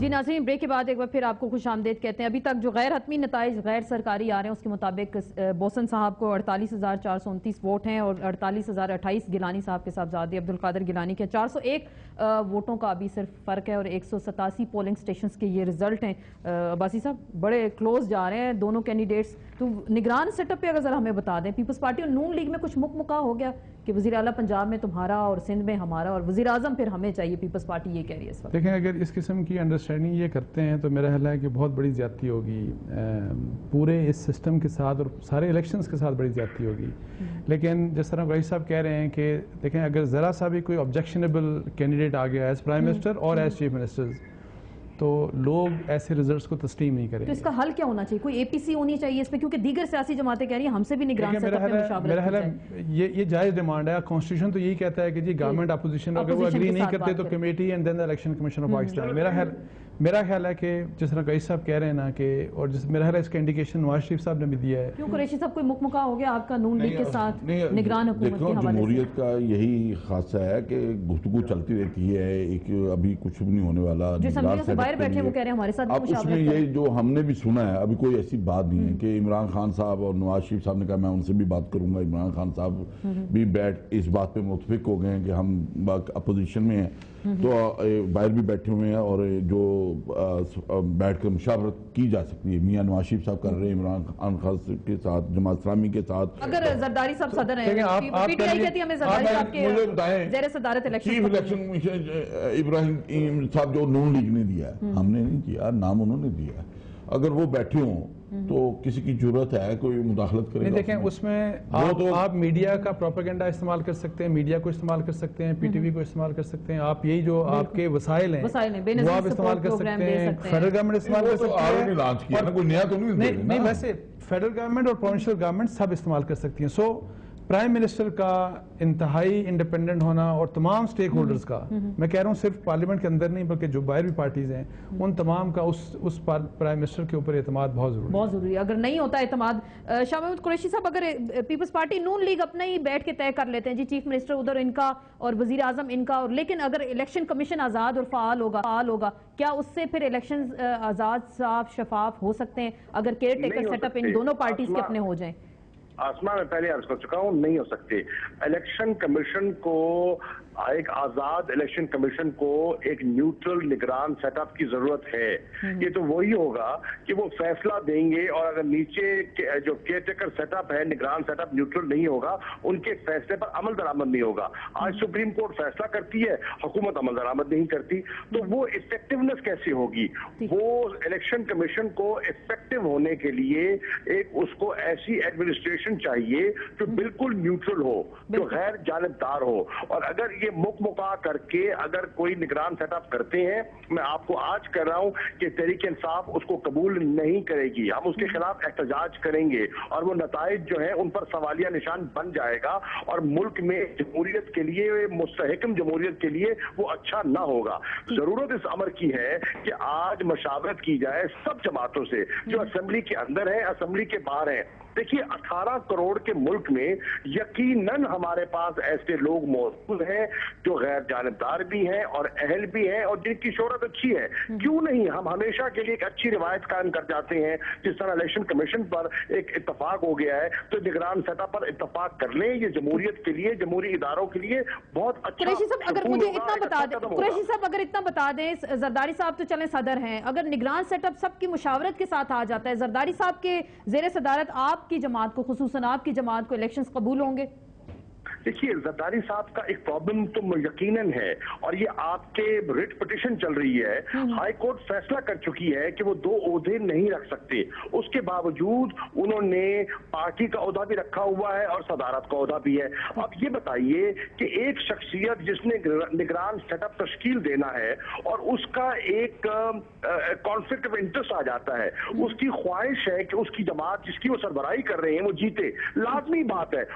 جی ناظرین، بریک کے بعد ایک بار پھر آپ کو خوش آمدید کہتے ہیں۔ ابھی تک جو غیر حتمی نتائج غیر سرکاری آ رہے ہیں اس کے مطابق بوسن صاحب کو 48,429 ووٹ ہیں اور 48,028 گیلانی صاحب کے صاحبزادے عبدالقادر گیلانی کے 401 ووٹوں کا ابھی صرف فرق ہے اور 187 پولنگ سٹیشنز کے یہ رزلٹ ہیں۔ عباسی صاحب بڑے کلوز جا رہے ہیں دونوں کینڈیڈیٹس، تو نگران سیٹ اپ پہ اگر ذرا ہمیں بتا دیں، پیپلز پارٹی اور نون لیگ میں کچھ مکا ہو گیا کہ وزیر اعلیٰ پنجاب میں تمہارا اور سندھ میں ہمارا اور وزیر اعظم پھر ہمیں چاہیے، پیپلز پارٹی یہ کہہ رہی ہے اس وقت؟ دیکھیں، اگر اس قسم کی انڈرسٹینڈنگ یہ کرتے ہیں تو میرا خیال ہے کہ بہت بڑی زیادتی ہوگی پورے اس سسٹم کے ساتھ اور سارے الیکشنز کے ساتھ بڑی زیادتی ہوگی۔ لیکن جس طرح قریشی صاحب کہہ رہے ہیں کہ دیکھیں، اگر ذرا سا بھی کوئی آبجیکشنیبل کینڈیڈیٹ آ گیا ایز پرائم منسٹر اور ایز چیف منسٹر تو لوگ ایسے ریزلٹس کو تسلیم نہیں کریں گے۔ تو اس کا حل کیا ہونا چاہیے؟ کوئی اے پی سی ہونی چاہیے اس پہ، کیونکہ دیگر سیاسی جماعتیں کہہ رہی ہیں ہم سے بھی نگران سیٹ اپ میں مشاورت میرا خیال ہے یہ جائز ڈیمانڈ ہے۔ کانسٹیٹیوشن تو یہی کہتا ہے کہ جی گورنمنٹ اپوزیشن اگر وہ اگری نہیں کرتے تو committee and then election commission of Pakistan. میرا خیال ہے کہ جس طرح قریشی صاحب کہہ رہے ہیں نا کہ اور میرا خیال ہے اس کا انڈیکیشن نواز شریف صاحب نے بھی دیا ہے۔ کیوں قریشی صاحب کوئی مکا ہو گیا آپ کا نون لیگ کے ساتھ نگران حکومت کے حوالے سے؟ جمہوریت کا یہی خاصہ ہے کہ گفتگو چلتی رہتی ہے، ایک ابھی کچھ بھی نہیں ہونے والا۔ جو اسمبلیوں سے باہر بیٹھے وہ کہہ رہے ہیں ہمارے ساتھ اب اس میں یہ جو ہم نے بھی سنا ہے، ابھی کوئی ایسی بات نہیں ہے کہ عمران خان صاحب اور نواز شریف صاحب نے کہا میں ان سے بھی بات کروں گا۔ عمران خان صاحب بھی اس بات پہ متفق ہو گئے ہیں کہ ہم اپوزیشن میں ہیں، تو باہر بھی بیٹھے ہوئے ہیں اور جو بیٹھ کر مشاورت کی جا سکتی ہے میاں نواز شریف صاحب کر رہے ہیں عمران خان کے ساتھ، جماعت اسلامی کے ساتھ۔ اگر زرداری صاحب صدر ہیں، پی ٹی آئی کہتی ہے ہمیں زرداری صاحب کے زیر صدارت الیکشن چیف الیکشن ابراہیم صاحب جو نون لیگ نے دیا ہے، ہم نے نہیں دیا، نام انہوں نے دیا ہے۔ اگر وہ بیٹھے ہوں تو کسی کی ضرورت ہے کوئی مداخلت کرے؟ دیکھیں، اس میں آپ میڈیا کا پروپیگنڈا استعمال کر سکتے ہیں، میڈیا کو استعمال کر سکتے ہیں، پی ٹی وی کو استعمال کر سکتے ہیں، آپ یہی جو آپ کے وسائل ہیں وہ آپ استعمال کر سکتے ہیں، فیڈرل گورنمنٹ استعمال کر سکتے ہیں، کوئی نیا تو نہیں ویسے فیڈرل گورنمنٹ اور پروونشل گورنمنٹ سب استعمال کر سکتی ہیں۔ سو پرائم منسٹر کا انتہائی انڈیپینڈنٹ ہونا اور تمام سٹیک ہولڈرز کا، میں کہہ رہا ہوں صرف پارلیمنٹ کے اندر نہیں بلکہ جو باہر بھی پارٹیز ہیں ان تمام کا اس پرائم منسٹر کے اوپر اعتماد بہت ضروری ہے۔ اگر نہیں ہوتا اعتماد، شاہ محمود قریشی صاحب، اگر پیپلز پارٹی نون لیگ اپنا ہی بیٹھ کے طے کر لیتے ہیں جی چیف منسٹر ادھر ان کا اور وزیر اعظم ان کا، لیکن اگر الیکشن کمیشن آزاد اور فعال ہوگا، کیا اس سے پھر الیکشن آزاد، صاف، شفاف ہو سکتے ہیں اگر کیئر ٹیکر سیٹ اپ ان دونوں پارٹیز کے اپنے ہو جائیں؟ آسمان میں پہلے عرض کر چکا ہوں، نہیں ہو سکتے۔ الیکشن کمیشن کو، ایک آزاد الیکشن کمیشن کو ایک نیوٹرل نگران سیٹ اپ کی ضرورت ہے۔ یہ تو وہی ہوگا کہ وہ فیصلہ دیں گے اور اگر نیچے جو کیئر ٹیکر سیٹ اپ ہے، نگران سیٹ اپ نیوٹرل نہیں ہوگا، ان کے فیصلے پر عمل درآمد نہیں ہوگا۔ آج سپریم کورٹ فیصلہ کرتی ہے، حکومت عمل درآمد نہیں کرتی، تو وہ افیکٹونیس کیسی ہوگی؟ وہ الیکشن کمیشن کو افیکٹو ہونے کے لیے ایک اس کو ایسی ایڈمنسٹریشن چاہیے جو بالکل نیوٹرل ہو، جو غیر جانبدار ہو۔ اور اگر یہ مکا کر کے اگر کوئی نگران سیٹ اپ کرتے ہیں، میں آپ کو آج کہہ رہا ہوں کہ تحریک انصاف اس کو قبول نہیں کرے گی، ہم اس کے خلاف احتجاج کریں گے اور وہ نتائج جو ہیں ان پر سوالیہ نشان بن جائے گا اور ملک میں جمہوریت کے لیے، مستحکم جمہوریت کے لیے وہ اچھا نہ ہوگا۔ ضرورت اس امر کی ہے کہ آج مشاورت کی جائے سب جماعتوں سے جو اسمبلی کے اندر ہیں، اسمبلی کے باہر ہیں۔ دیکھیے 18 کروڑ کے ملک میں یقیناً ہمارے پاس ایسے لوگ موجود ہیں جو غیر جانبدار بھی ہیں اور اہل بھی ہیں اور جن کی شہرت اچھی ہے۔ کیوں نہیں ہم ہمیشہ کے لیے ایک اچھی روایت قائم کر جاتے ہیں، جس طرح الیکشن کمیشن پر ایک اتفاق ہو گیا ہے تو نگران سطح پر اتفاق کر لیں۔ یہ جمہوریت کے لیے، جمہوری اداروں کے لیے بہت اچھا۔ قریشی صاحب اگر مجھے اتنا بتا دیں، قریشی صاحب اگر اتنا بتا دیں، زرداری صاحب تو چلیں صدر ہیں، اگر نگران سیٹ اپ سب کی مشاورت کے ساتھ آ جاتا ہے، زرداری صاحب کے زیر صدارت آپ کی جماعت کو، خصوصاً آپ کی جماعت کو الیکشنز قبول ہوں گے؟ دیکھیے زرداری صاحب کا ایک پرابلم تو یقیناً ہے اور یہ آپ کے ریٹ پٹیشن چل رہی ہے، ہائی کورٹ فیصلہ کر چکی ہے کہ وہ 2 عہدے نہیں رکھ سکتے، اس کے باوجود انہوں نے پارٹی کا عہدہ بھی رکھا ہوا ہے اور صدارت کا عہدہ بھی ہے۔ اب یہ بتائیے کہ ایک شخصیت جس نے نگران سیٹ اپ تشکیل دینا ہے اور اس کا ایک کانفلکٹ آف انٹرسٹ آ جاتا ہے، اس کی خواہش ہے کہ اس کی جماعت جس کی وہ سربراہی کر رہے ہیں وہ جیتے، لازمی بات ہے